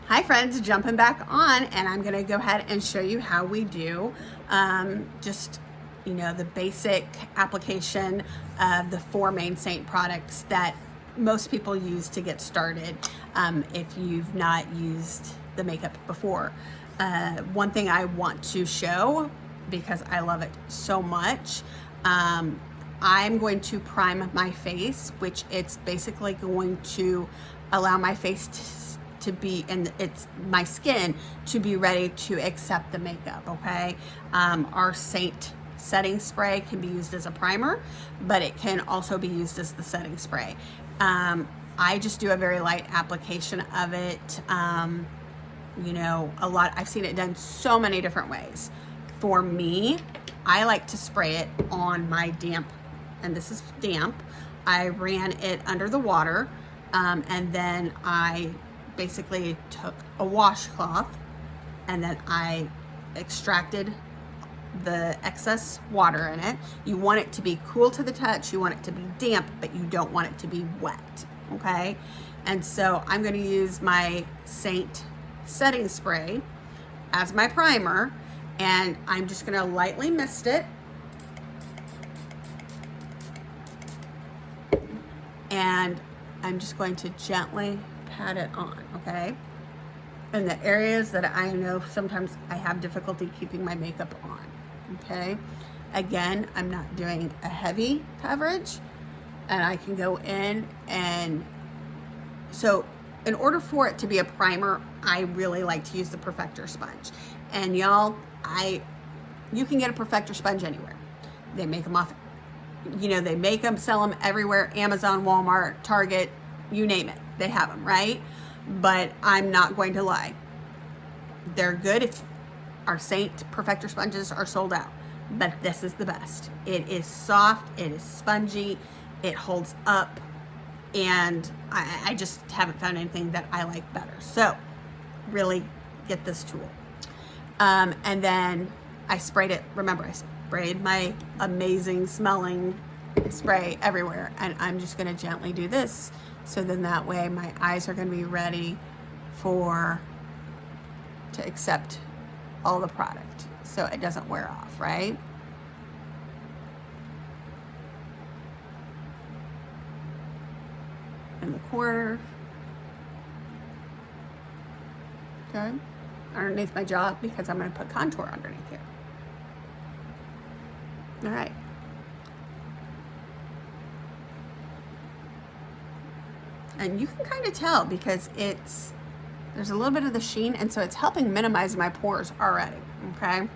Hi friends, jumping back on, and I'm gonna go ahead and show you how we do just, the basic application of the 4 main Seint products that most people use to get started if you've not used the makeup before. One thing I want to show, because I love it so much, I'm going to prime my face, which it's basically going to allow my face to be, and it's my skin to be ready to accept the makeup, okay? Our Seint setting spray can be used as a primer, but it can also be used as the setting spray. I just do a very light application of it. I've seen it done so many different ways. For me, I like to spray it on my damp, and this is damp. I ran it under the water, and then I basically took a washcloth and then I extracted the excess water in it. You want it to be cool to the touch, you want it to be damp, but you don't want it to be wet, okay? And so I'm going to use my Seint setting spray as my primer, and I'm just going to lightly mist it. And I'm just going to gently pat it on, okay? In the areas that I know sometimes I have difficulty keeping my makeup on, okay? Again, I'm not doing a heavy coverage, and I can go in, and so in order for it to be a primer, I really like to use the Perfector sponge. And y'all, you can get a Perfector sponge anywhere. They make them off, they make them, sell them everywhere, Amazon, Walmart, Target, you name it. They have them, right? But I'm not going to lie. They're good if our Seint Perfector sponges are sold out. But this is the best. It is soft, it is spongy, it holds up, and I just haven't found anything that I like better. So really get this tool. And then I sprayed it. Remember, I sprayed my amazing smelling spray everywhere, and I'm just going to gently do this, so then that way my eyes are going to be ready to accept all the product, so it doesn't wear off, right? In the corner, okay, underneath my jaw, because I'm going to put contour underneath here. All right. And you can kind of tell because there's a little bit of the sheen, and so it's helping minimize my pores already, okay?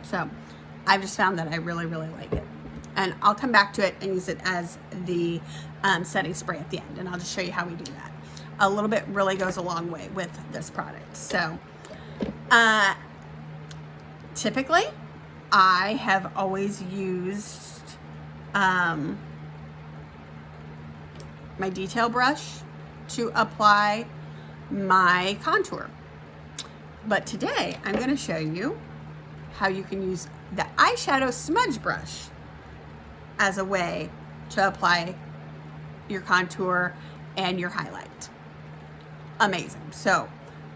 So I've just found that I really, really like it. And I'll come back to it and use it as the setting spray at the end, and I'll just show you how we do that. A little bit really goes a long way with this product. So typically, I have always used my detail brush to apply my contour. But today I'm going to show you how you can use the eyeshadow smudge brush as a way to apply your contour and your highlight. Amazing. So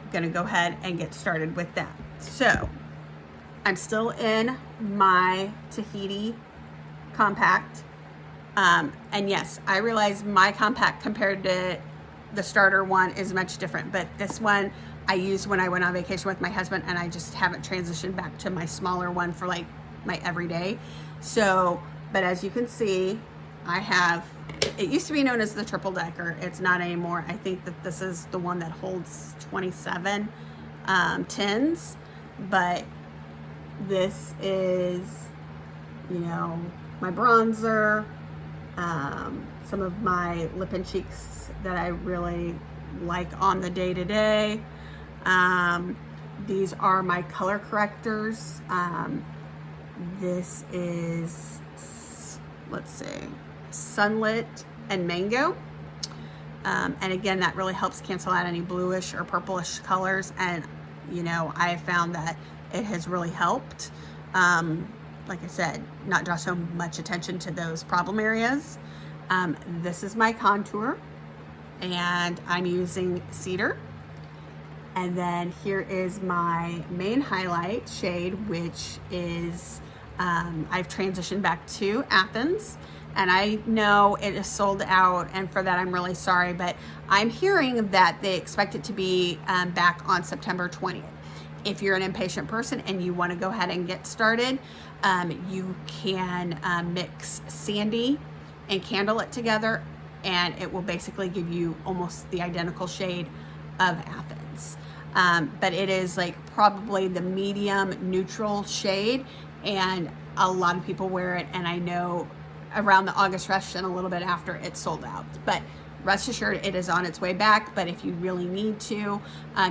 I'm going to go ahead and get started with that. So I'm still in my Tahiti compact. And yes, I realize my compact compared to the starter one is much different, but this one I used when I went on vacation with my husband, and I just haven't transitioned back to my smaller one for like my everyday. So, but as you can see, it used to be known as the triple decker. It's not anymore. I think that this is the one that holds 27 tins, but this is, my bronzer, some of my lip and cheeks that I really like on the day-to-day. These are my color correctors. This is, let's see, Sunlit and Mango. And again, that really helps cancel out any bluish or purplish colors. And, I found that it has really helped. Like I said, not draw so much attention to those problem areas. This is my contour, and I'm using Cedar. And then here is my main highlight shade, which is, I've transitioned back to Athens. And I know it is sold out, and for that I'm really sorry, but I'm hearing that they expect it to be back on September 20th. If you're an impatient person and you want to go ahead and get started, you can mix Sandy and Candle It together, and it will basically give you almost the identical shade of Athens. But it is like probably the medium neutral shade, and a lot of people wear it, and I know around the August rush and a little bit after, it's sold out. But rest assured, it is on its way back. But if you really need to,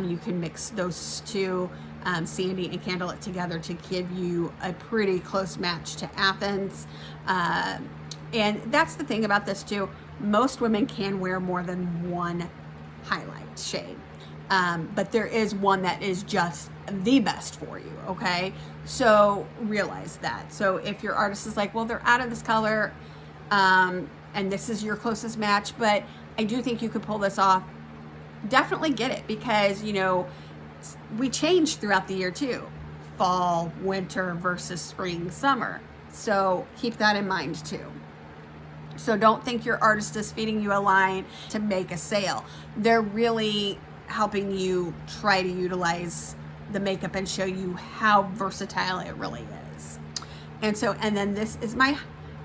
you can mix those two, Sandy and Candle It together, to give you a pretty close match to Athens. And that's the thing about this too. Most women can wear more than one highlight shade. But there is one that is just the best for you, okay? So realize that. So if your artist is like, well, they're out of this color, and this is your closest match, but I do think you could pull this off, definitely get it, because, you know, we change throughout the year too. Fall, winter versus spring, summer. So keep that in mind too. So don't think your artist is feeding you a line to make a sale. They're really helping you try to utilize the makeup and show you how versatile it really is. And so, and then this is my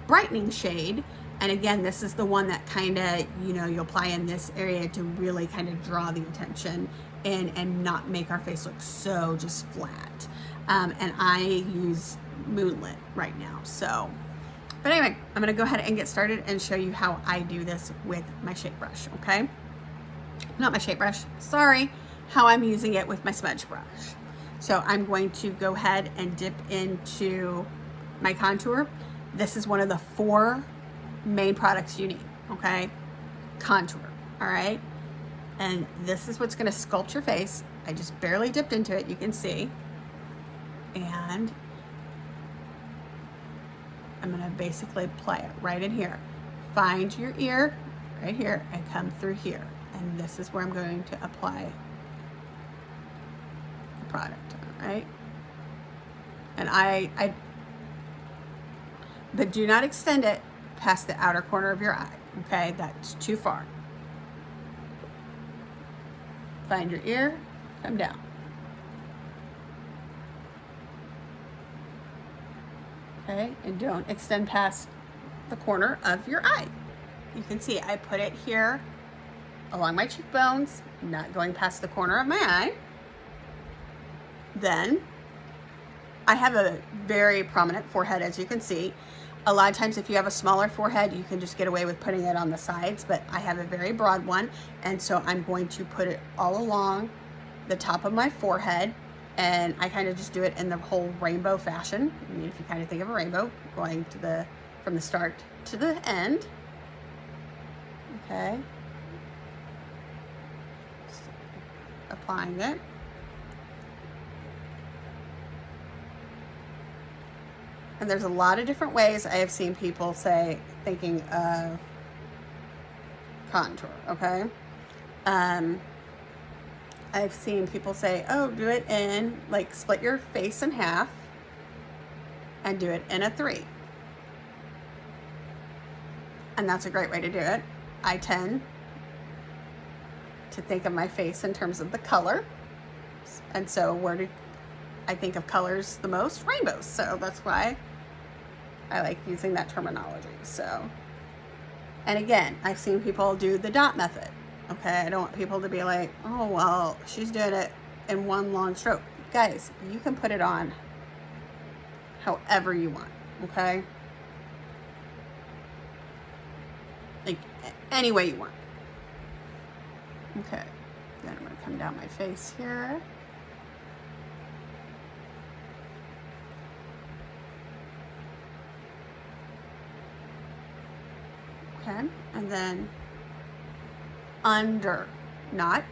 brightening shade. And again, this is the one that kind of, you know, you apply in this area to really kind of draw the attention in and not make our face look so just flat. And I use Moonlit right now. So, but anyway, I'm gonna go ahead and get started and show you how I do this with my shape brush, okay? Not my shape brush, sorry, how I'm using it with my smudge brush. So I'm going to go ahead and dip into my contour. This is one of the 4 main products you need, okay? Contour, all right? And this is what's gonna sculpt your face. I just barely dipped into it, you can see. And I'm gonna basically apply it right in here. Find your ear right here and come through here. And this is where I'm going to apply the product, all right? And but do not extend it past the outer corner of your eye, okay? That's too far. Find your ear, come down. Okay, and don't extend past the corner of your eye. You can see I put it here along my cheekbones, not going past the corner of my eye. Then I have a very prominent forehead, as you can see. A lot of times if you have a smaller forehead, you can just get away with putting it on the sides, but I have a very broad one, and so I'm going to put it all along the top of my forehead, and I kind of just do it in the whole rainbow fashion. I mean, if you kind of think of a rainbow going to from the start to the end. Okay. Applying it. And there's a lot of different ways I have seen people say, thinking of contour, okay? I've seen people say, oh, do it in, like, split your face in half and do it in a 3. And that's a great way to do it. I tend to think of my face in terms of the color. And so where do I think of colors the most? Rainbows. So that's why I like using that terminology. So, and again, I've seen people do the dot method. Okay, I don't want people to be like, oh, well, she's doing it in one long stroke. Guys, you can put it on however you want, okay? Like, any way you want. Okay, then I'm gonna come down my face here. Okay, and then under, not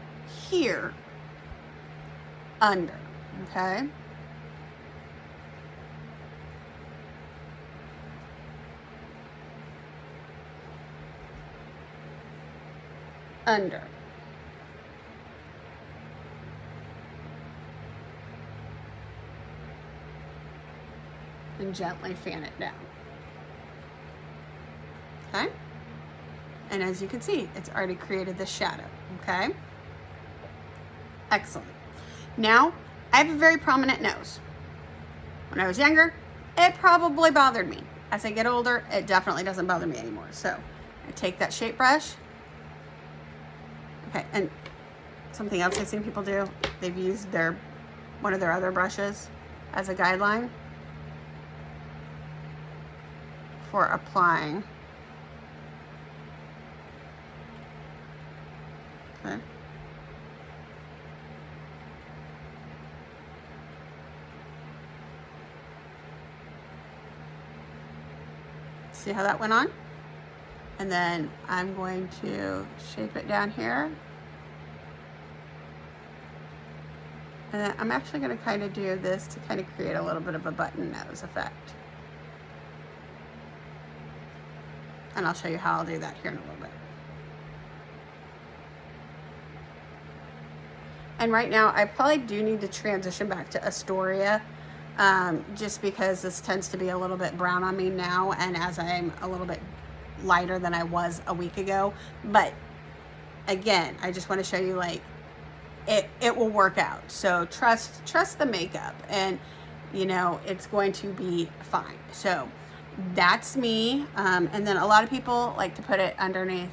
here, under, okay? Under. and gently fan it down. Okay? And as you can see, it's already created the shadow, okay? Excellent. Now, I have a very prominent nose. When I was younger, it probably bothered me. As I get older, it definitely doesn't bother me anymore. So I take that shape brush. Okay, and something else I've seen people do, they've used one of their other brushes as a guideline for applying. Okay. See how that went on? And then I'm going to shape it down here. And then I'm actually going to kind of do this to kind of create a little bit of a button nose effect. And I'll show you how I'll do that here in a little bit. And right now, I probably do need to transition back to Astoria, just because this tends to be a little bit brown on me now, and as I'm a little bit lighter than I was a week ago. But again, I just want to show you, like, it will work out. So trust the makeup, and you know, it's going to be fine. So that's me. And then a lot of people like to put it underneath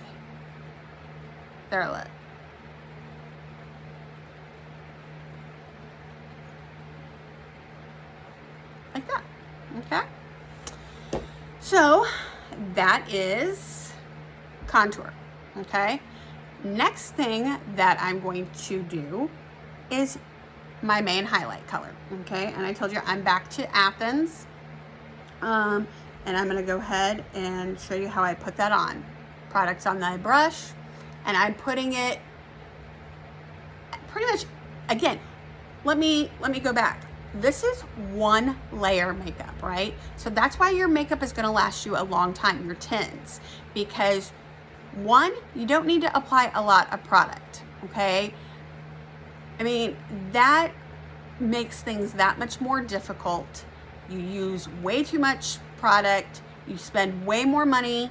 their lip. Like that, okay? So that is contour, okay? Next thing that I'm going to do is my main highlight color, okay? And I told you I'm back to Athens, and I'm gonna go ahead and show you how I put that on. Products on my brush, and I'm putting it pretty much, again, let me go back. This is one layer makeup, right? So that's why your makeup is gonna last you a long time, your tints, because one, you don't need to apply a lot of product, okay? I mean, that makes things that much more difficult. You use way too much product, you spend way more money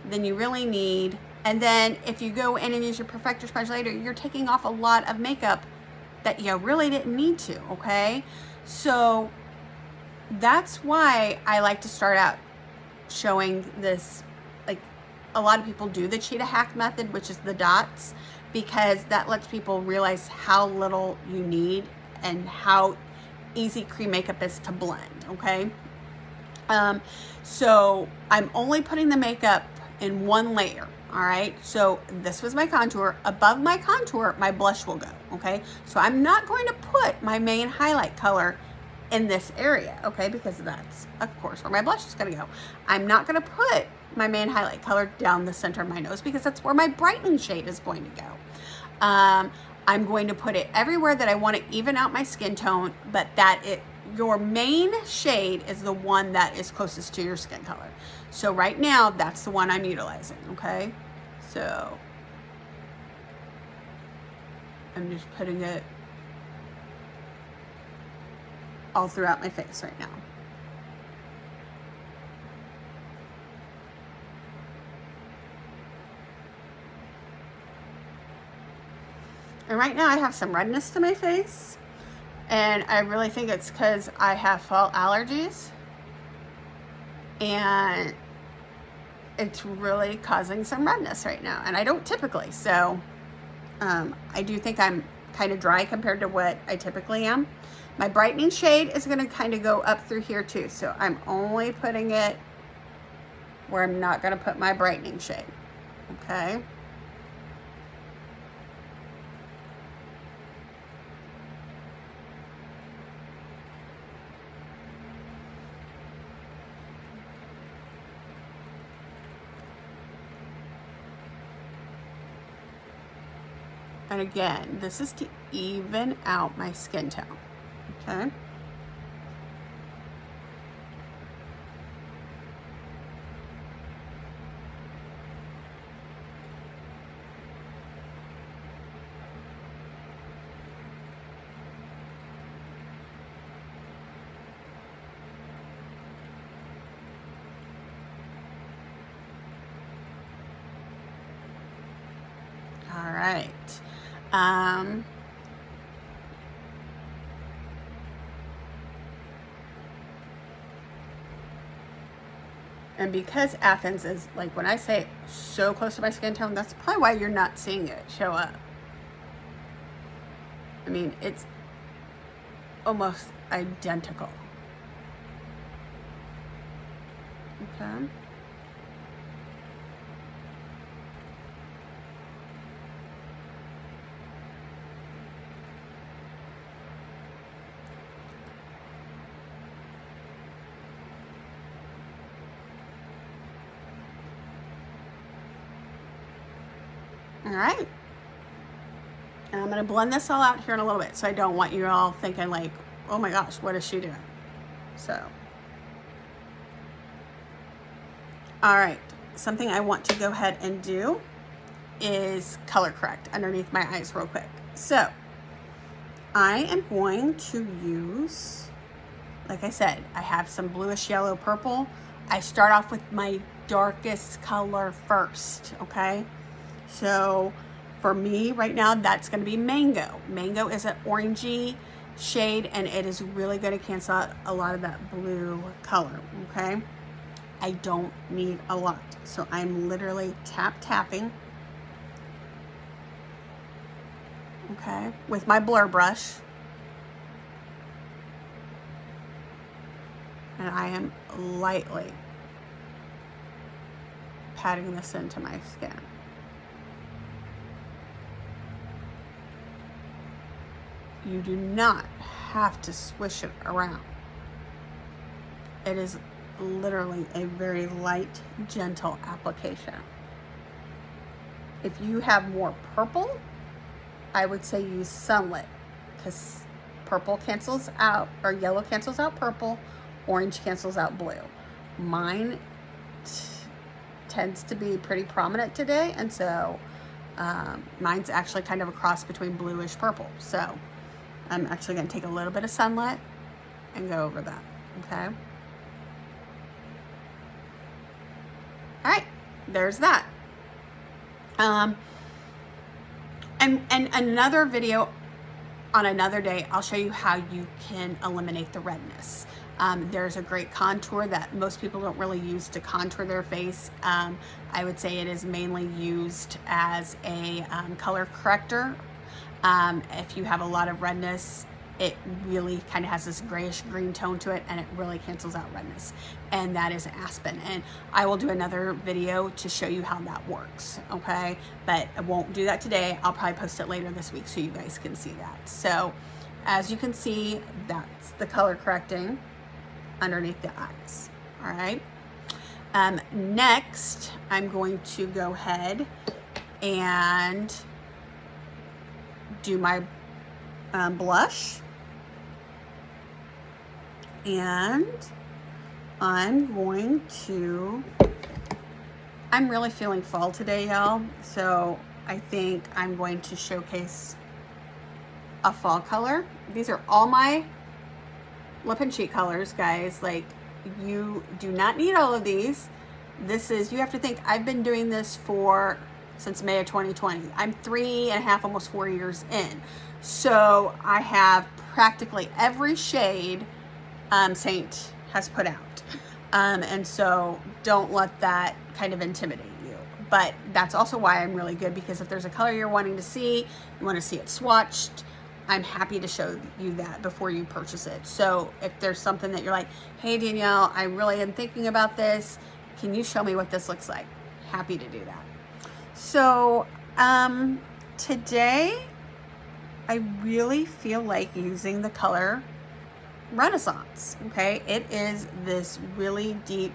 than you really need, and then if you go in and use your perfector sponge later, you're taking off a lot of makeup that you really didn't need to, okay? So that's why I like to start out showing this. Like, a lot of people do the cheetah hack method, which is the dots, because that lets people realize how little you need and how easy cream makeup is to blend, okay? So I'm only putting the makeup in one layer, all right? So this was my contour. Above my contour, my blush will go, okay? So I'm not going to put my main highlight color in this area, okay? Because that's, of course, where my blush is gonna go. I'm not gonna put my main highlight color down the center of my nose because that's where my brightening shade is going to go. I'm going to put it everywhere that I want to even out my skin tone, but your main shade is the one that is closest to your skin color. So right now, that's the one I'm utilizing, okay? So I'm just putting it all throughout my face right now. And right now I have some redness to my face, and I really think it's because I have fall allergies, and it's really causing some redness right now, and I don't typically, so I do think I'm kind of dry compared to what I typically am. My brightening shade is going to kind of go up through here too, so I'm only putting it where I'm not going to put my brightening shade, okay? And again, this is to even out my skin tone, okay? All right. Um, and because Athens is, like, when I say so close to my skin tone, that's probably why you're not seeing it show up. I mean, it's almost identical. Okay. All right. And I'm going to blend this all out here in a little bit, so I don't want you all thinking like, oh my gosh, what is she doing? So, all right. Something I want to go ahead and do is color correct underneath my eyes real quick. So, I am going to use, like I said, I have some bluish yellow purple. I start off with my darkest color first, okay? So for me right now, that's going to be Mango. Mango is an orangey shade, and it is really going to cancel out a lot of that blue color, okay? I don't need a lot. So I'm literally tapping, okay, with my blur brush. And I am lightly patting this into my skin. You do not have to swish it around. It is literally a very light, gentle application. If you have more purple, I would say use Sunlit, because purple cancels out, or yellow cancels out purple, orange cancels out blue. Mine tends to be pretty prominent today, and so mine's actually kind of a cross between bluish purple. So I'm actually going to take a little bit of Sunlit and go over that, okay? All right, there's that. And another video on another day, I'll show you how you can eliminate the redness. There's a great contour that most people don't really use to contour their face. I would say it is mainly used as a color corrector. If you have a lot of redness, it really kind of has this grayish green tone to it, and it really cancels out redness, and that is Aspen. And I will do another video to show you how that works, okay? But I won't do that today. I'll probably post it later this week so you guys can see that. So as you can see, that's the color correcting underneath the eyes. All right. Next, I'm going to go ahead and do my blush, and I'm really feeling fall today, y'all, so I think I'm going to showcase a fall color. These are all my lip and cheek colors, guys. Like, you do not need all of these. This is, you have to think, I've been doing this since May of 2020. I'm 3.5, almost 4 years in. So I have practically every shade Seint has put out. And so don't let that kind of intimidate you. But that's also why I'm really good, because if there's a color you're wanting to see, you want to see it swatched, I'm happy to show you that before you purchase it. So if there's something that you're like, hey Danielle, I really am thinking about this, can you show me what this looks like? Happy to do that. So today I really feel like using the color Renaissance, okay? It is this really deep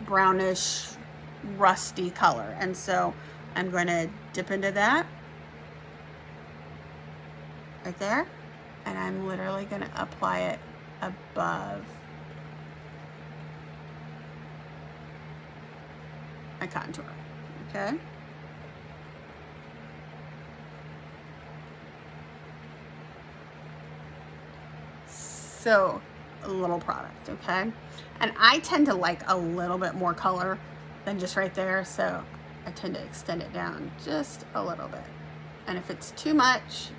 brownish rusty color, and so I'm going to dip into that right there, and I'm literally going to apply it above my contour, okay? So a little product, okay? And I tend to like a little bit more color than just right there, so I tend to extend it down just a little bit. And if it's too much,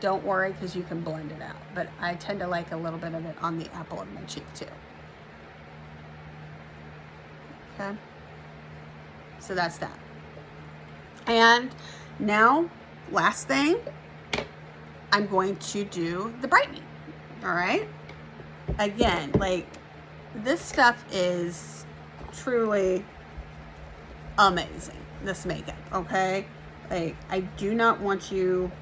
don't worry, because you can blend it out. But I tend to like a little bit of it on the apple of my cheek too. Okay, so that's that. And now, last thing, I'm going to do the brightening. All right, again, like, this stuff is truly amazing, this makeup. Okay, like, I do not want you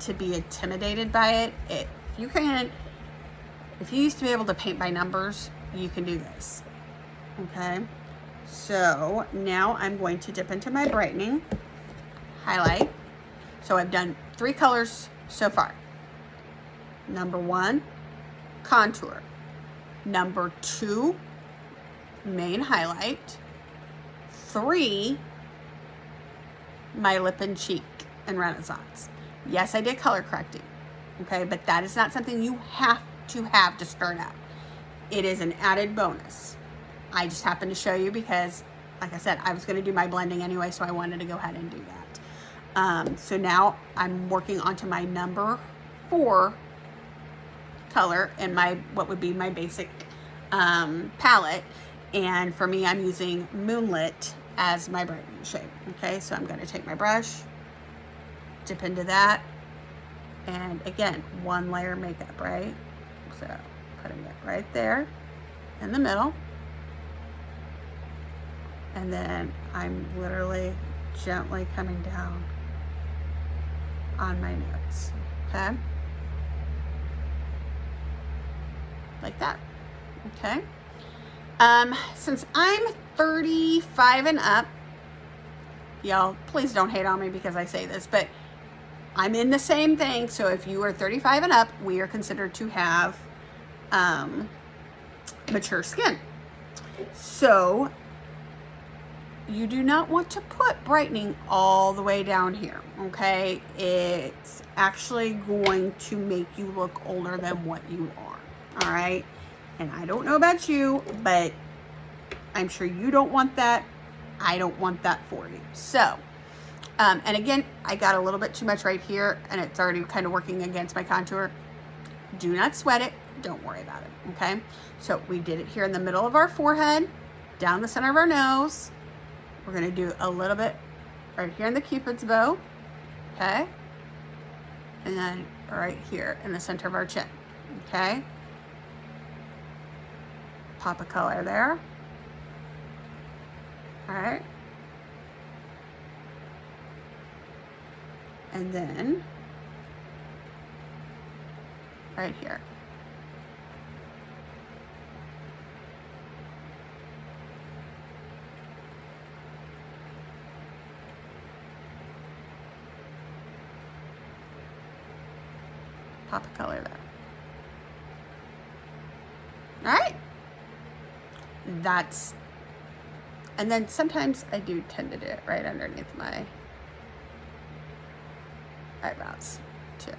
to be intimidated by it. If you used to be able to paint by numbers, you can do this. Okay, so now I'm going to dip into my brightening highlight. So I've done 3 colors so far. Number 1, contour. Number 2, main highlight. 3, my lip and cheek and Renaissance. Yes, I did color correcting, okay, but that is not something you have to start out. It is an added bonus. I just happened to show you because, like I said, I was going to do my blending anyway, so I wanted to go ahead and do that. So now I'm working onto my number 4 color in my, what would be my basic palette, and for me, I'm using Moonlit as my brightening shade. Okay, so I'm going to take my brush, dip into that, and again, 1 layer makeup, right? So putting it right there in the middle, and then I'm literally gently coming down on my nose. Okay, like that. Okay, since I'm 35 and up, y'all, please don't hate on me because I say this, but I'm in the same thing. So if you are 35 and up, we are considered to have mature skin. So you do not want to put brightening all the way down here, okay? It's actually going to make you look older than what you are, all right? And I don't know about you, but I'm sure you don't want that. I don't want that for you. So, and again, I got a little bit too much right here, and it's already kind of working against my contour. Do not sweat it. Don't worry about it, okay? So we did it here in the middle of our forehead, down the center of our nose. We're gonna do a little bit right here in the Cupid's bow, okay? And then right here in the center of our chin, okay? Pop a color there. All right. And then right here. Pop a color there. All right. That's, and then sometimes I do tend to do it right underneath my eyebrows too.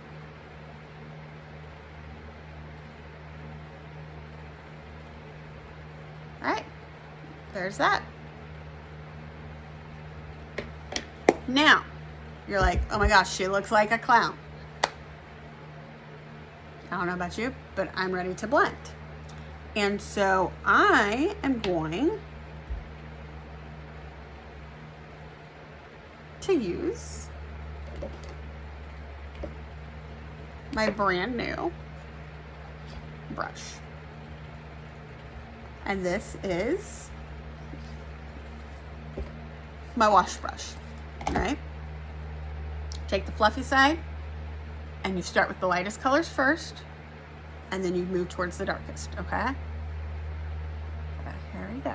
All right, there's that. Now, you're like, oh my gosh, she looks like a clown. I don't know about you, but I'm ready to blend. And so I am going to use my brand new brush. And this is my wash brush, right? Take the fluffy side and you start with the lightest colors first, and then you move towards the darkest, okay? Here we go.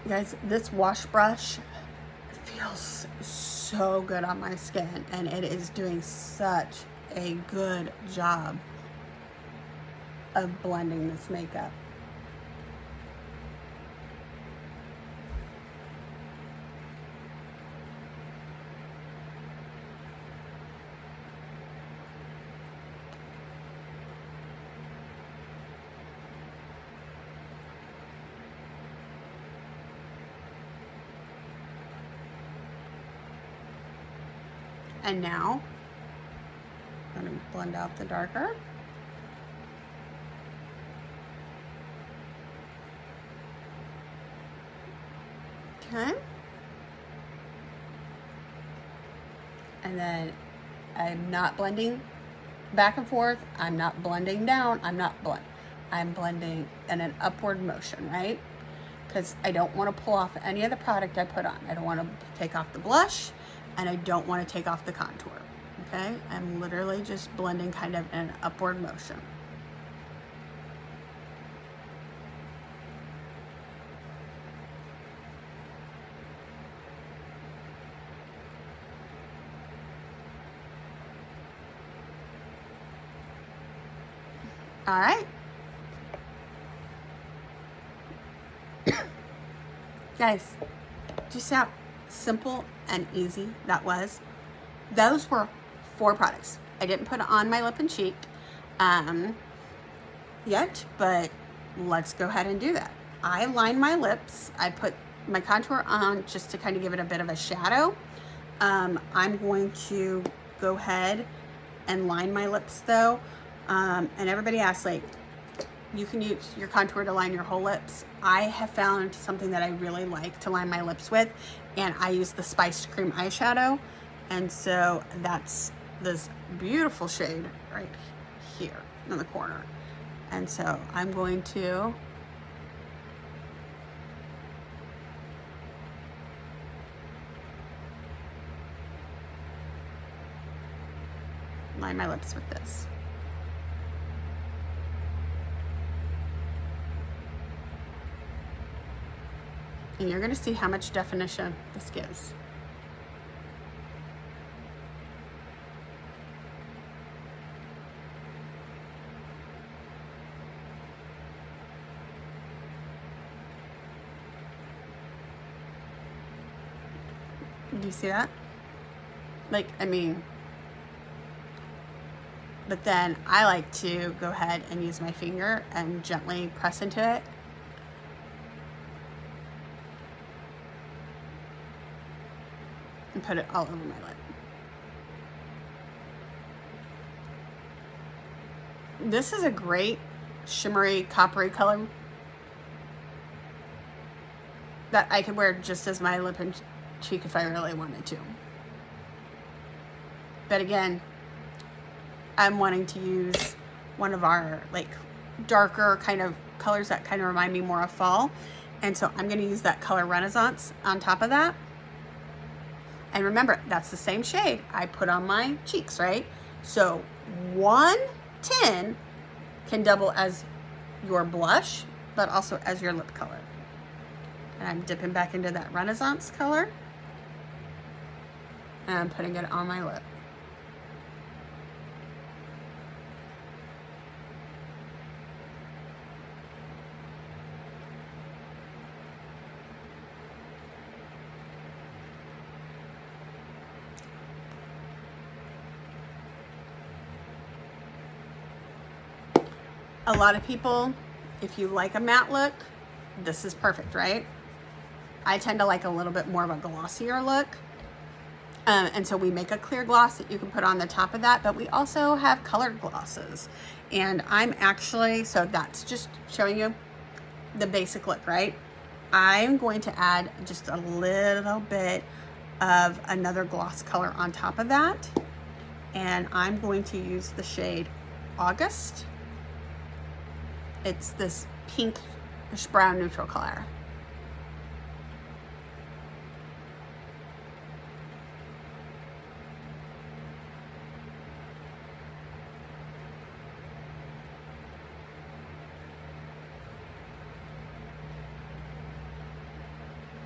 Guys, this wash brush feels so good on my skin, and it is doing such a good job of blending this makeup. And now I'm going to blend out the darker. Okay. And then I'm not blending back and forth. I'm not blending down. I'm blending in an upward motion, right? Because I don't want to pull off any of the product I put on. I don't want to take off the blush, and I don't want to take off the contour. Okay, I'm literally just blending kind of in an upward motion. All right. Guys, do you see how simple and easy that was? Those were 4 products. I didn't put it on my lip and cheek yet, but let's go ahead and do that. I line my lips. I put my contour on just to kind of give it a bit of a shadow. I'm going to go ahead and line my lips though. And everybody asks, like, you can use your contour to line your whole lips. I have found something that I really like to line my lips with, and I use the Spiced Cream eyeshadow. And so that's this beautiful shade right here in the corner. And so I'm going to line my lips with this. And you're going to see how much definition this gives. Do you see that? Like, I mean, but then I like to go ahead and use my finger and gently press into it. And put it all over my lip. This is a great shimmery coppery color that I could wear just as my lip and cheek if I really wanted to. But again, I'm wanting to use one of our like darker kind of colors that kind of remind me more of fall. And so I'm going to use that color Renaissance on top of that. And remember, that's the same shade I put on my cheeks, right? So 110 can double as your blush, but also as your lip color. And I'm dipping back into that Renaissance color. And I'm putting it on my lip. A lot of people, if you like a matte look, this is perfect, right? I tend to like a little bit more of a glossier look. And so we make a clear gloss that you can put on the top of that, but we also have colored glosses. And I'm actually, so that's just showing you the basic look, right? I'm going to add just a little bit of another gloss color on top of that. And I'm going to use the shade August. It's this pinkish brown neutral color.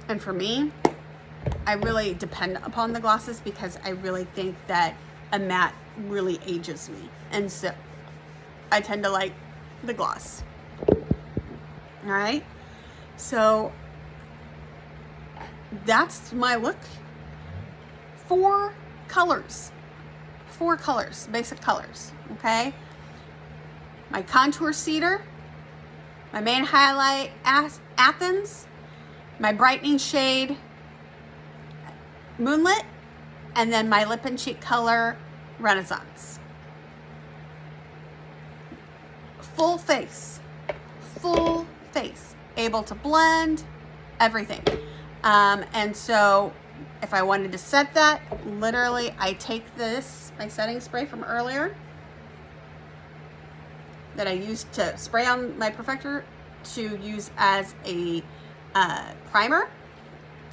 And for me, I really depend upon the glosses because I really think that a matte really ages me. And so I tend to like the gloss. All right, so that's my look. Four colors, basic colors, okay? My contour cedar, my main highlight Athens, my brightening shade Moonlit, and then my lip and cheek color Renaissance. Full face, able to blend everything. And so if I wanted to set that, literally I take this, my setting spray from earlier that I used to spray on my perfector to use as a primer.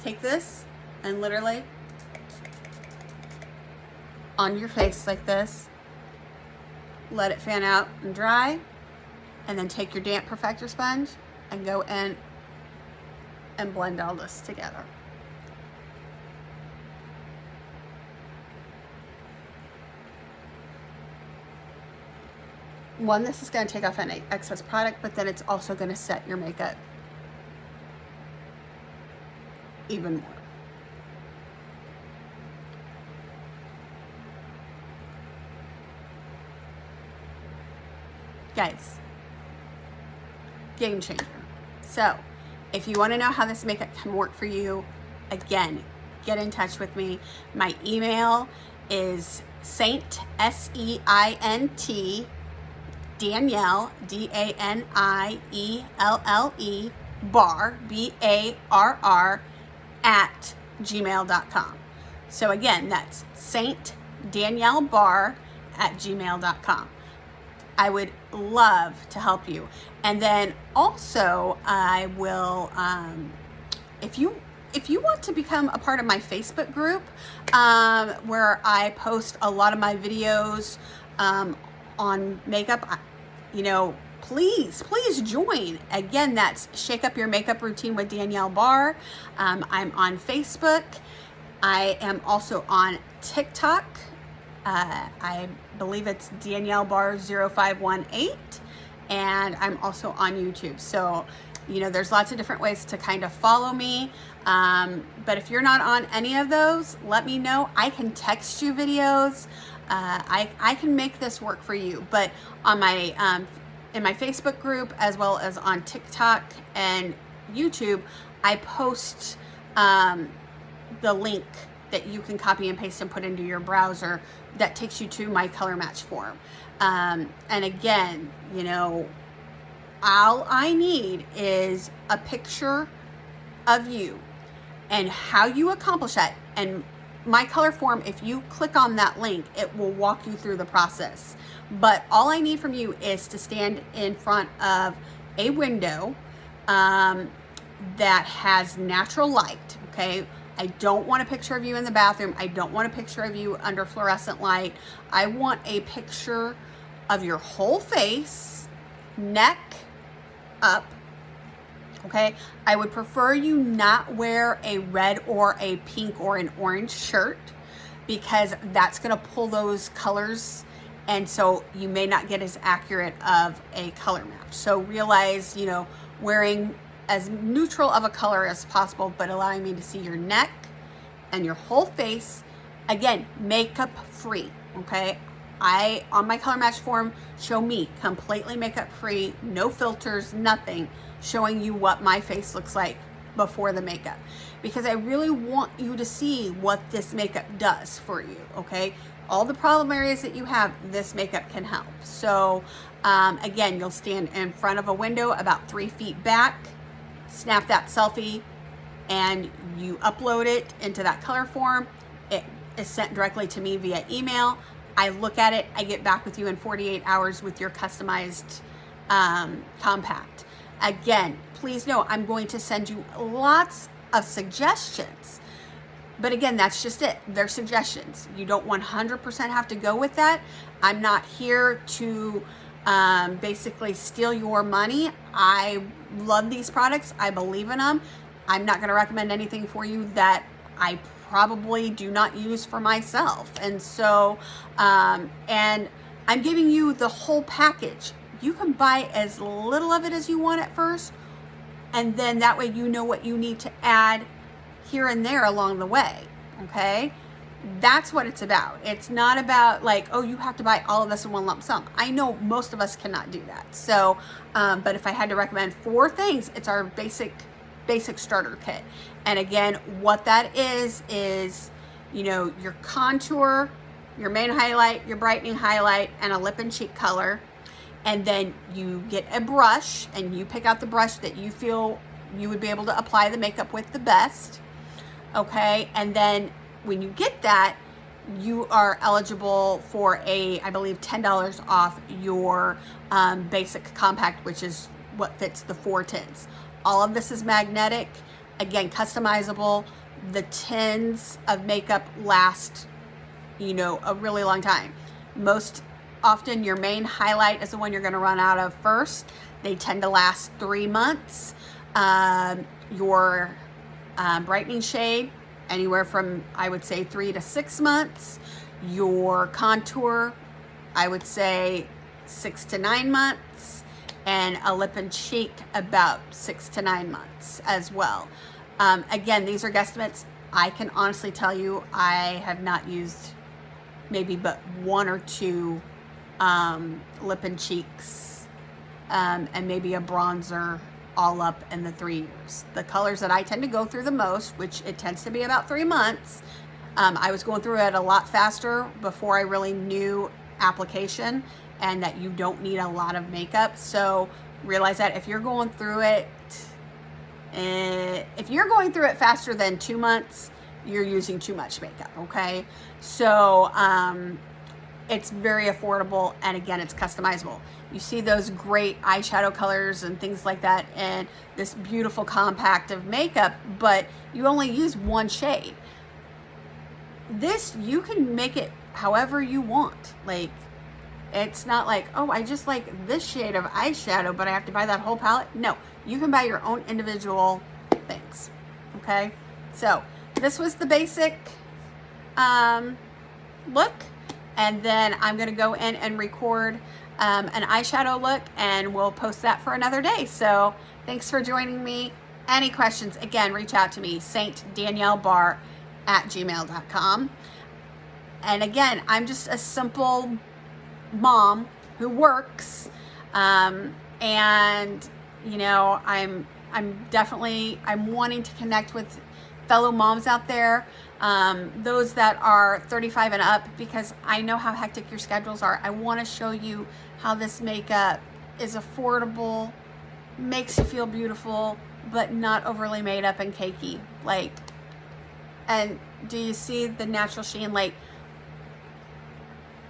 Take this and literally on your face like this, let it fan out and dry, and then take your damp perfector sponge and go in and blend all this together. One, this is going to take off any excess product, but then it's also going to set your makeup even more. Guys, game changer. So if you want to know how this makeup can work for you, again, get in touch with me. My email is Seint, S-E-I-N-T, Danielle, D-A-N-I-E-L-L-E, Barr, B-A-R-R, at gmail.com. So again, that's Seint Danielle Barr at gmail.com. I would love to help you. And then also I will, if you want to become a part of my Facebook group, where I post a lot of my videos on makeup, you know, please join. Again, that's Shake Up Your Makeup Routine with Danielle Barr. I'm on Facebook. I am also on TikTok. I believe it's Danielle Barr 0518, and I'm also on YouTube. So, you know, there's lots of different ways to kind of follow me. But if you're not on any of those, let me know. I can text you videos. I can make this work for you. But on my in my Facebook group, as well as on TikTok and YouTube, I post the link that you can copy and paste and put into your browser that takes you to my color match form. And again, you know, all I need is a picture of you and how you accomplish that. And my color form, if you click on that link, it will walk you through the process. But all I need from you is to stand in front of a window that has natural light, okay? I don't want a picture of you in the bathroom. I don't want a picture of you under fluorescent light. I want a picture of your whole face, neck up, okay? I would prefer you not wear a red or a pink or an orange shirt, because that's gonna pull those colors, and so you may not get as accurate of a color match. So realize, you know, wearing as neutral of a color as possible, but allowing me to see your neck and your whole face. Again, makeup free, okay? On my color match form, show me completely makeup free, no filters, nothing, showing you what my face looks like before the makeup, because I really want you to see what this makeup does for you, okay? All the problem areas that you have, this makeup can help. So again, you'll stand in front of a window about 3 feet back, snap that selfie, and you upload it into that color form. It is sent directly to me via email. I look at it, I get back with you in 48 hours with your customized compact. Again, please know I'm going to send you lots of suggestions. But again, that's just it. They're suggestions. You don't 100% have to go with that. I'm not here to basically steal your money. I love these products. I believe in them. I'm not going to recommend anything for you that I probably do not use for myself. And so, and I'm giving you the whole package. you can buy as little of it as you want at first, and then that way you know what you need to add here and there along the way, okay? That's what it's about. It's not about like, oh, you have to buy all of this in one lump sum. I know most of us cannot do that. So, but if I had to recommend 4 things, it's our basic starter kit. And again, what that is, you know, your contour, your main highlight, your brightening highlight, and a lip and cheek color. And then you get a brush and you pick out the brush that you feel you would be able to apply the makeup with the best. Okay, and then when you get that, you are eligible for I believe $10 off your basic compact, which is what fits the 4 tints. All of this is magnetic, again, customizable. The tins of makeup last, you know, a really long time. Most often your main highlight is the one you're going to run out of first. They tend to last 3 months. Your brightening shade, anywhere from, I would say, 3 to 6 months. Your contour, I would say 6 to 9 months. And a lip and cheek, about 6 to 9 months as well. Again, these are guesstimates. I can honestly tell you I have not used maybe but 1 or 2 lip and cheeks and maybe a bronzer all up in the 3 years. The colors that I tend to go through the most, which it tends to be about 3 months, I was going through it a lot faster before I really knew application and that you don't need a lot of makeup. So realize that if you're going through it, faster than 2 months, you're using too much makeup, okay? So it's very affordable, and again, it's customizable. You see those great eyeshadow colors and things like that and this beautiful compact of makeup, but you only use 1 shade. This, you can make it however you want. Like, it's not like, oh, I just like this shade of eyeshadow, but I have to buy that whole palette. No, you can buy your own individual things, okay? So this was the basic look. And then I'm going to go in and record an eyeshadow look, and we'll post that for another day. So thanks for joining me. Any questions, again, reach out to me, saintdaniellebarr@gmail.com. And again, I'm just a simple mom who works, and you know, I'm wanting to connect with fellow moms out there, those that are 35 and up, because I know how hectic your schedules are. I want to show you how this makeup is affordable, makes you feel beautiful, but not overly made up and cakey. Like, and do you see the natural sheen? Like,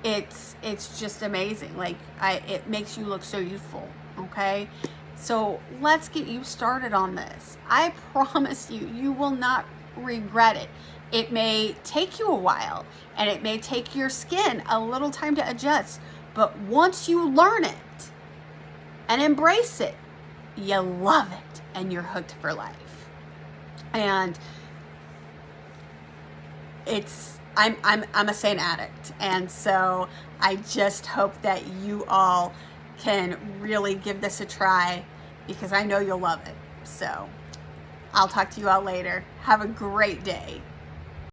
it's just amazing. Like, it makes you look so youthful, okay? So let's get you started on this. I promise you, you will not regret it. It may take you a while, and it may take your skin a little time to adjust, but once you learn it and embrace it, you love it, and you're hooked for life. And I'm a Seint addict, and so I just hope that you all can really give this a try, because I know you'll love it. So I'll talk to you all later. Have a great day.